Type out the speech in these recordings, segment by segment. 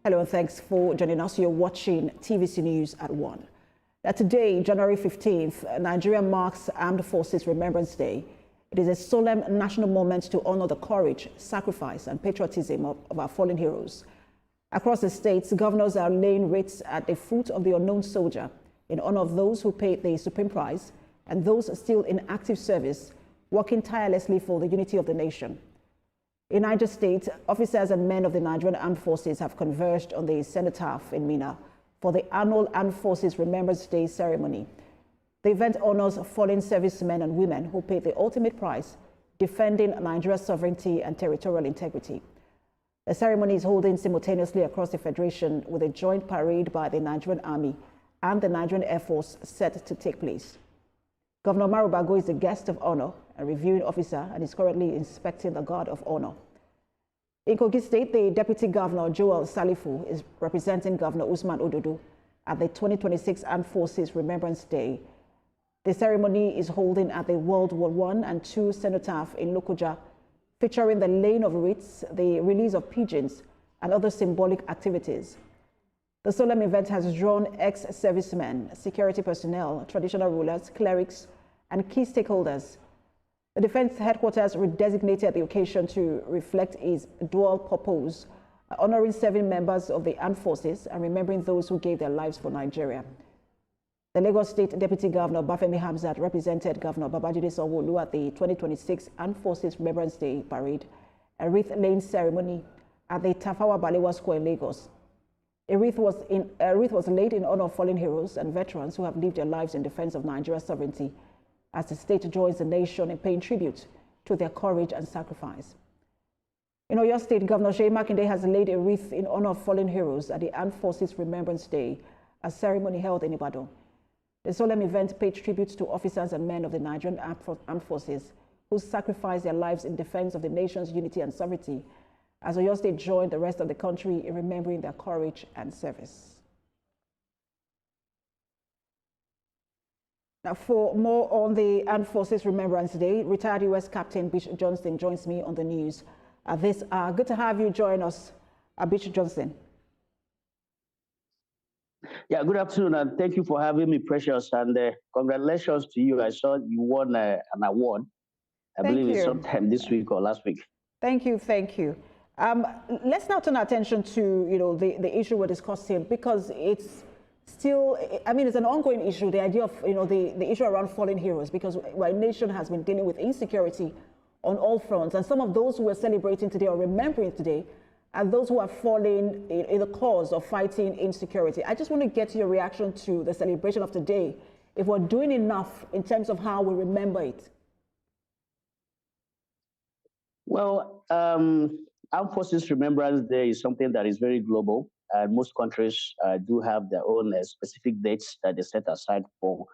Hello and thanks for joining us. You're watching TVC News at 1. Today, January 15th, Nigeria marks Armed Forces Remembrance Day. It is a solemn national moment to honor the courage, sacrifice and patriotism of our fallen heroes. Across the states, governors are laying wreaths at the foot of the unknown soldier in honor of those who paid the supreme price and those still in active service, working tirelessly for the unity of the nation. In Niger State, officers and men of the Nigerian Armed Forces have converged on the cenotaph in Minna for the annual Armed Forces Remembrance Day ceremony. The event honors fallen servicemen and women who paid the ultimate price, defending Nigeria's sovereignty and territorial integrity. The ceremony is holding simultaneously across the Federation with a joint parade by the Nigerian Army and the Nigerian Air Force set to take place. Governor Marubago is the guest of honor and reviewing officer and is currently inspecting the guard of honor. In Kogi State, the Deputy Governor Joel Salifu is representing Governor Usman Ododo at the 2026 Armed Forces Remembrance Day. The ceremony is holding at the World War I and II Cenotaph in Lokoja, featuring the laying of wreaths, the release of pigeons, and other symbolic activities. The solemn event has drawn ex-servicemen, security personnel, traditional rulers, clerics, and key stakeholders. The Defense Headquarters redesignated the occasion to reflect its dual purpose, honoring serving members of the armed forces and remembering those who gave their lives for Nigeria. The Lagos State Deputy Governor Bafemi Hamzat represented Governor Babajide Sanwo-Olu at the 2026 Armed Forces Remembrance Day parade, a wreath-laying ceremony at the Tafawa Balewa Square in Lagos. A wreath was laid in honor of fallen heroes and veterans who have lived their lives in defense of Nigeria's sovereignty, as the state joins the nation in paying tribute to their courage and sacrifice. In Oyo State, Governor Seyi Makinde has laid a wreath in honor of fallen heroes at the Armed Forces Remembrance Day, a ceremony held in Ibadan. The solemn event paid tribute to officers and men of the Nigerian Armed Forces who sacrificed their lives in defense of the nation's unity and sovereignty, as Oyo State joined the rest of the country in remembering their courage and service. Now, for more on the Armed Forces Remembrance Day, retired U.S. Captain Bishop Johnston joins me on the news. Good to have you join us, Bishop Johnston. Yeah, good afternoon, and thank you for having me, Precious, and congratulations to you. I saw you won an award. I believe it's sometime this week or last week. Thank you, thank you. Let's now turn our attention to the issue we're discussing, because it's still, it's an ongoing issue, the idea of the issue around fallen heroes, because our nation has been dealing with insecurity on all fronts, and some of those who are celebrating today or remembering today are those who are fallen in the cause of fighting insecurity. I just want to get your reaction to the celebration of today, if we're doing enough in terms of how we remember it. Well, Armed Forces Remembrance Day is something that is very global. Most countries do have their own specific dates that they set aside for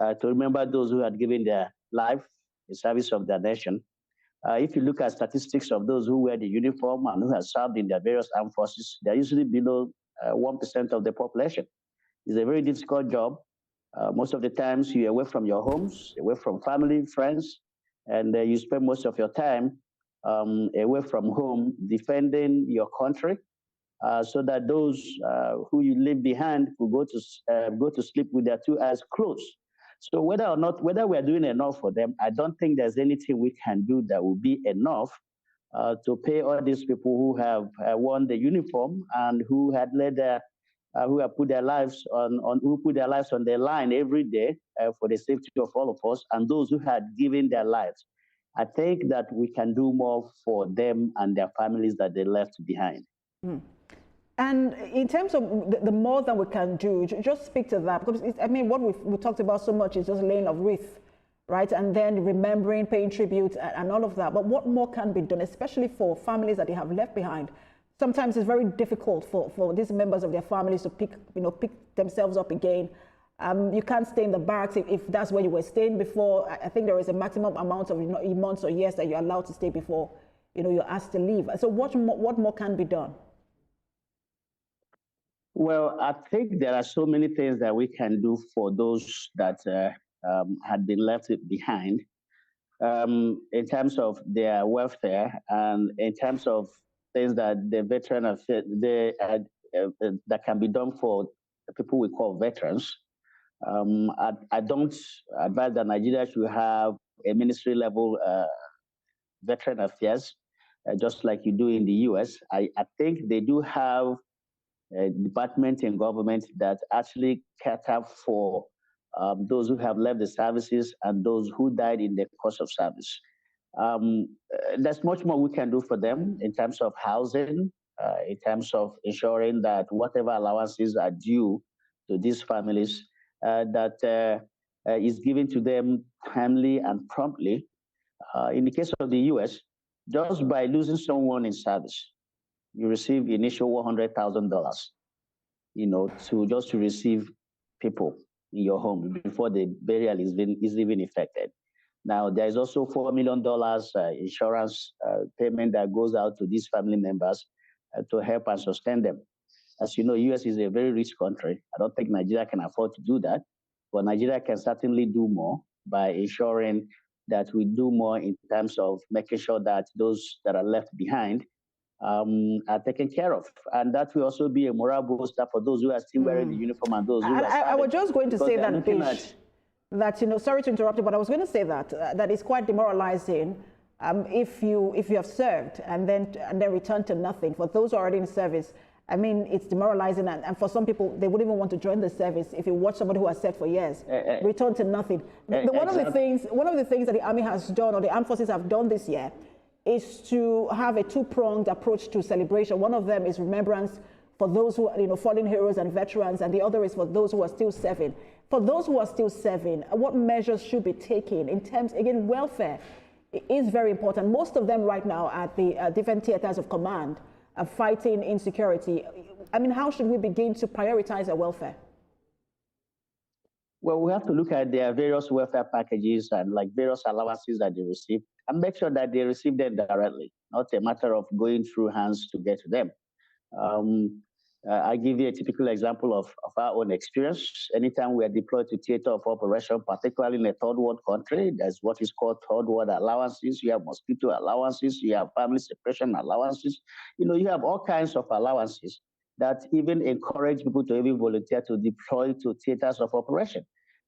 to remember those who had given their life in service of their nation. If you look at statistics of those who wear the uniform and who have served in their various armed forces, they're usually below 1% of the population. It's a very difficult job. Most of the times you're away from your homes, away from family, friends, and you spend most of your time away from home defending your country, so that those who you leave behind will go to sleep with their two eyes closed. So whether we're doing enough for them, I don't think there's anything we can do that will be enough to pay all these people who have worn the uniform and who had who have put their lives on their line every day for the safety of all of us, and those who had given their lives. I think that we can do more for them and their families that they left behind. Mm. And in terms of the more that we can do, just speak to that, because what we talked about so much is just laying of wreath, right? And then remembering, paying tribute and all of that. But what more can be done, especially for families that they have left behind? Sometimes it's very difficult for these members of their families to pick themselves up again. You can't stay in the barracks if that's where you were staying before. I think there is a maximum amount of months or years that you're allowed to stay before you're asked to leave. So what more can be done? Well, I think there are so many things that we can do for those that had been left behind, in terms of their welfare and in terms of things that the veteran have said. that can be done for the people we call veterans. I don't advise that Nigeria should have a ministry level veteran affairs, just like you do in the US. I think they do have a department in government that actually cater for those who have left the services and those who died in the course of service. There's much more we can do for them in terms of housing, in terms of ensuring that whatever allowances are due to these families, that is given to them timely and promptly. In the case of the US, just by losing someone in service, you receive initial $100,000, to receive people in your home before the burial is even effected. Now, there is also $4 million insurance payment that goes out to these family members to help and sustain them. As you know, US is a very rich country. I don't think Nigeria can afford to do that, but Nigeria can certainly do more by ensuring that we do more in terms of making sure that those that are left behind are taken care of. And that will also be a moral booster for those who are still wearing the uniform and those who are I was just going to say that, Bish, that, sorry to interrupt you, but I was going to say that that is quite demoralizing if you have served and then return to nothing. For those who are already in service, I mean, it's demoralizing, and for some people, they wouldn't even want to join the service if you watch somebody who has served for years return to nothing. One of the things that the Army has done, or the Armed Forces have done this year, is to have a two-pronged approach to celebration. One of them is remembrance for those who are, fallen heroes and veterans, and the other is for those who are still serving. For those who are still serving, what measures should be taken in terms, again, welfare is very important. Most of them right now at the different theaters of command are fighting insecurity. I mean, how should we begin to prioritize their welfare? Well, we have to look at their various welfare packages and like various allowances that they receive and make sure that they receive them directly, not a matter of going through hands to get to them. I give you a typical example of our own experience. Anytime we are deployed to theater of operation, particularly in a third world country, there's what is called third world allowances. You have mosquito allowances, you have family separation allowances. You have all kinds of allowances that even encourage people to even volunteer to deploy to theaters of operation.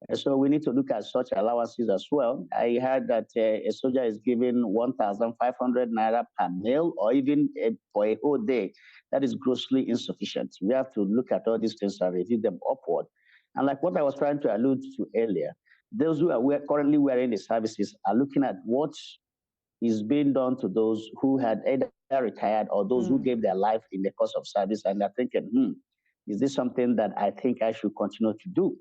And so we need to look at such allowances as well. I heard that a soldier is given 1,500 naira per meal, or even for a whole day. That is grossly insufficient. We have to look at all these things and review them upward. And like what I was trying to allude to earlier, those who are currently wearing the services are looking at what is being done to those who had either retired or those who gave their life in the course of service, and they're thinking, is this something that I think I should continue to do?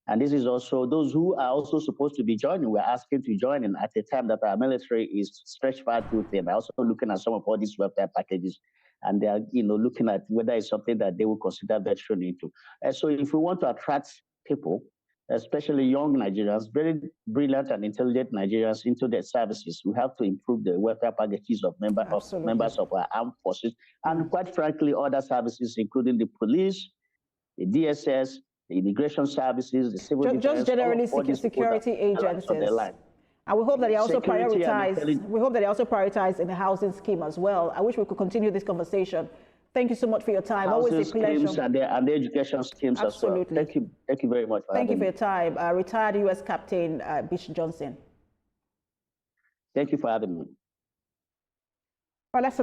And this is also those who are also supposed to be joining. We're asking to join in at a time that our military is stretched far too thin. They're also looking at some of all these welfare packages, and they're looking at whether it's something that they will consider venturing into. And so if we want to attract people, especially young Nigerians, very brilliant and intelligent Nigerians into their services, we have to improve the welfare packages of members of our armed forces, and quite frankly, other services, including the police, the DSS, the immigration services, the civil defense, just generally security agencies. And we hope that they also prioritize. We hope that they also prioritize in the housing scheme as well. I wish we could continue this conversation. Thank you so much for your time. Housing Always a pleasure. Schemes and the education schemes as well. Thank you very much. Thank you for your time. Retired U.S. Captain Bish Johnson. Thank you for having me. Well, let's